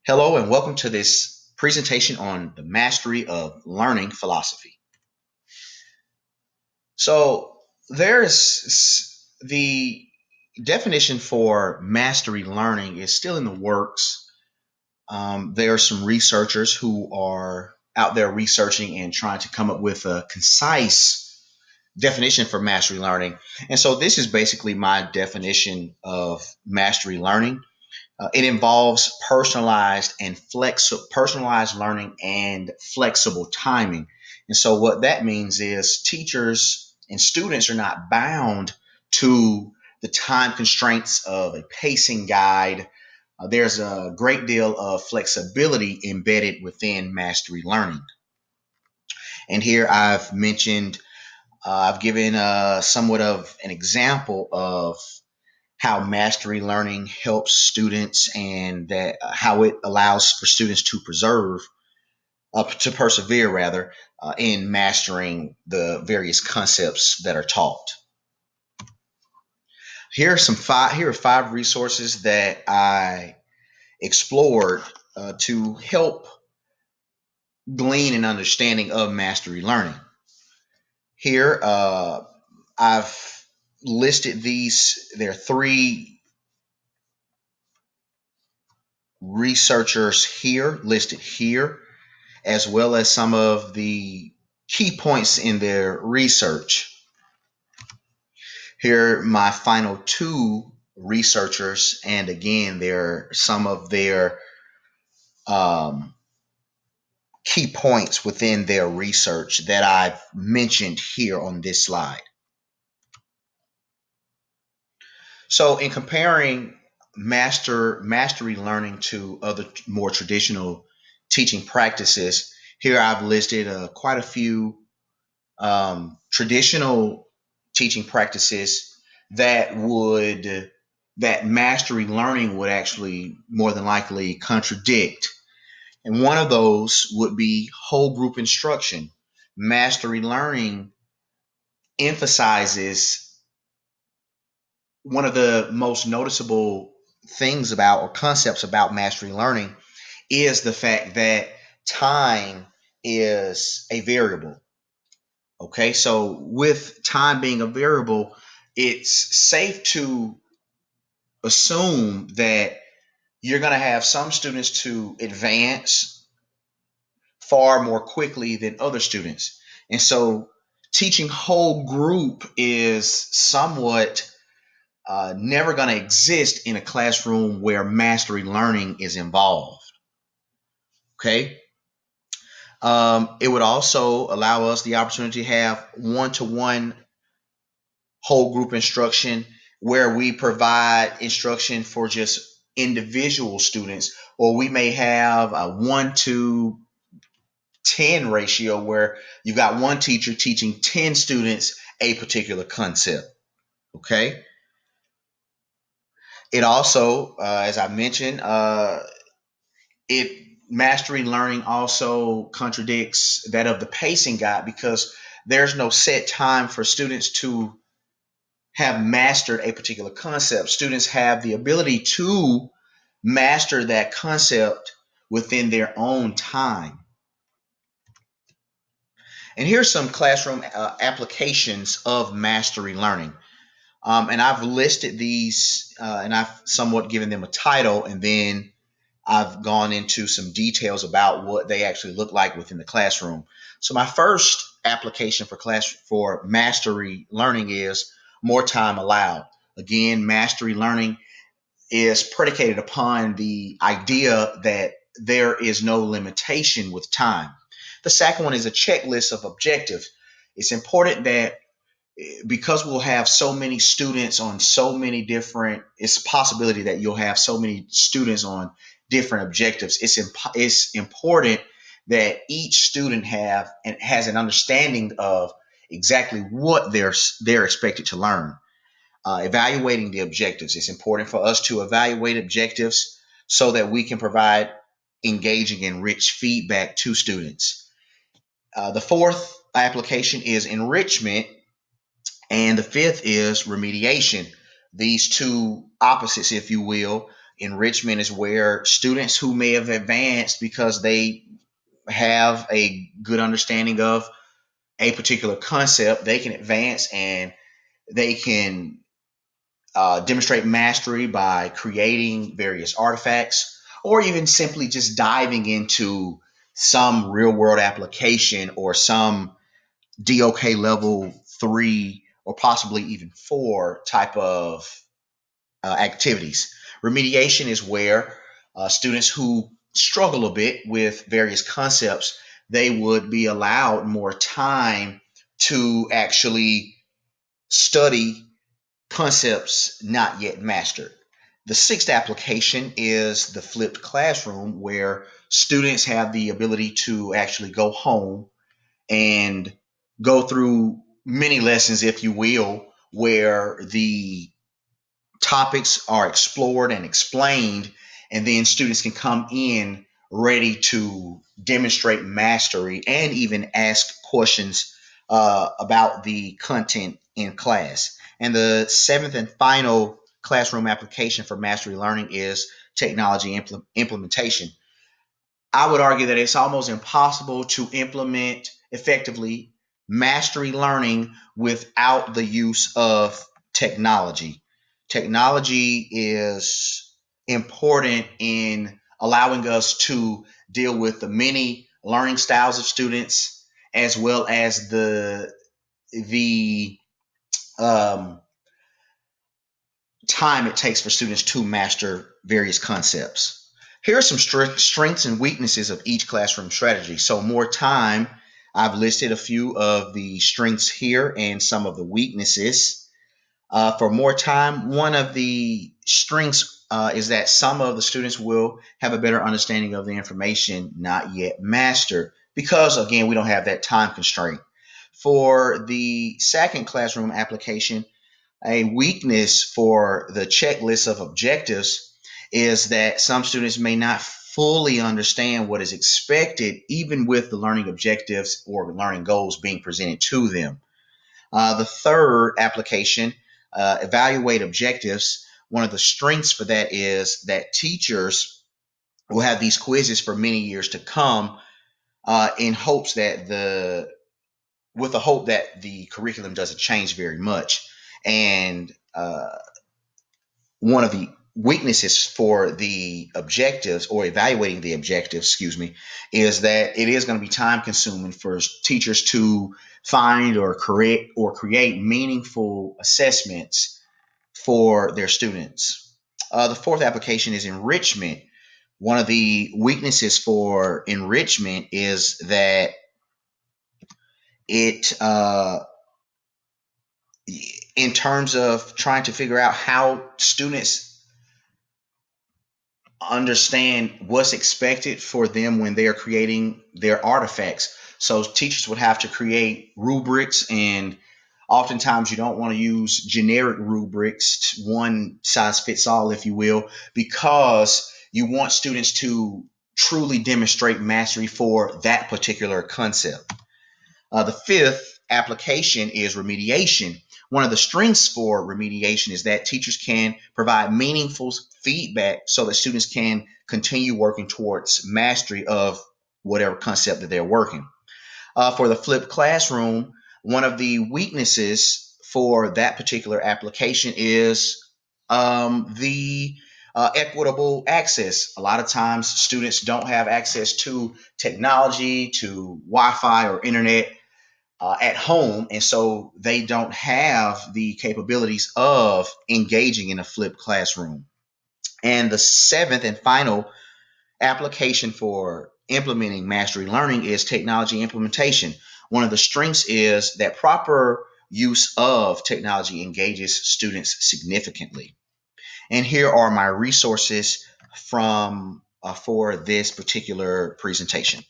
Hello and welcome to this presentation on the mastery of learning philosophy. So, there's the definition for mastery learning is still in the works. There are some researchers who are out there researching and trying to come up with a concise definition for mastery learning. And so, this is basically my definition of mastery learning. It involves personalized learning and flexible timing. And so what that means is teachers and students are not bound to the time constraints of a pacing guide. There's a great deal of flexibility embedded within mastery learning. And here I've given somewhat of an example of how mastery learning helps students and that how it allows for students to persevere rather in mastering the various concepts that are taught. Here are five resources that I explored to help glean an understanding of mastery learning. Here I've listed these. There are three researchers here listed here, as well as some of the key points in their research. Here are my final two researchers, and again, there are some of their um, key points within their research that I've mentioned here on this slide. So, in comparing mastery learning to other more traditional teaching practices, here I've listed quite a few traditional teaching practices that mastery learning would actually more than likely contradict. And one of those would be whole group instruction. Mastery learning emphasizes one of the most noticeable things about or concepts about mastery learning is the fact that time is a variable. Okay, so with time being a variable, it's safe to assume that you're going to have some students to advance far more quickly than other students. And so teaching whole group is somewhat never going to exist in a classroom where mastery learning is involved. Okay. It would also allow us the opportunity to have one-to-one whole group instruction where we provide instruction for just individual students, or we may have a 1 to 10 ratio where you've got one teacher teaching 10 students a particular concept. Okay. It also, as I mentioned, it mastery learning also contradicts that of the pacing guide because there's no set time for students to have mastered a particular concept. Students have the ability to master that concept within their own time. And here's some classroom applications of mastery learning. And I've listed these and I've somewhat given them a title, and then I've gone into some details about what they actually look like within the classroom. So my first application for mastery learning is more time allowed. Again, mastery learning is predicated upon the idea that there is no limitation with time. The second one is a checklist of objectives. It's important that because we'll have so many students on so many different, it's a possibility that you'll have so many students on different objectives. It's important that each student has an understanding of exactly what they're expected to learn. Evaluating the objectives. It's important for us to evaluate objectives so that we can provide engaging and rich feedback to students. The fourth application is enrichment, and the fifth is remediation. These two opposites, if you will, enrichment is where students who may have advanced because they have a good understanding of a particular concept, they can advance and they can demonstrate mastery by creating various artifacts or even simply just diving into some real world application or some DOK level 3 or possibly even 4 type of activities. Remediation is where students who struggle a bit with various concepts, they would be allowed more time to actually study concepts not yet mastered. The sixth application is the flipped classroom, where students have the ability to actually go home and go through many lessons, if you will, where the topics are explored and explained, and then students can come in ready to demonstrate mastery and even ask questions about the content in class. And the seventh and final classroom application for mastery learning is technology implementation. I would argue that it's almost impossible to implement effectively mastery learning without the use of technology. Technology is important in allowing us to deal with the many learning styles of students as well as the um, time it takes for students to master various concepts. Here are some strengths and weaknesses of each classroom strategy. So, more time, I've listed a few of the strengths here and some of the weaknesses. For more time, one of the strengths is that some of the students will have a better understanding of the information not yet mastered because, again, we don't have that time constraint. For the second classroom application, a weakness for the checklist of objectives is that some students may not fully understand what is expected, even with the learning objectives or learning goals being presented to them. The third application, evaluate objectives. One of the strengths for that is that teachers will have these quizzes for many years to come in hopes that with the hope that the curriculum doesn't change very much. And one of the weaknesses for the objectives or evaluating the objectives, excuse me, is that it is going to be time consuming for teachers to find or create meaningful assessments for their students. The fourth application is enrichment. One of the weaknesses for enrichment is that it in terms of trying to figure out how students understand what's expected for them when they're creating their artifacts. So teachers would have to create rubrics, and oftentimes you don't want to use generic rubrics, one size fits all, if you will, because you want students to truly demonstrate mastery for that particular concept. The fifth application is remediation. One of the strengths for remediation is that teachers can provide meaningful feedback so that students can continue working towards mastery of whatever concept that they're working. For the flipped classroom, one of the weaknesses for that particular application is the equitable access. A lot of times, students don't have access to technology, to Wi Fi or internet at home, and so they don't have the capabilities of engaging in a flipped classroom. And the seventh and final application for implementing mastery learning is technology implementation. One of the strengths is that proper use of technology engages students significantly. And here are my resources from for this particular presentation.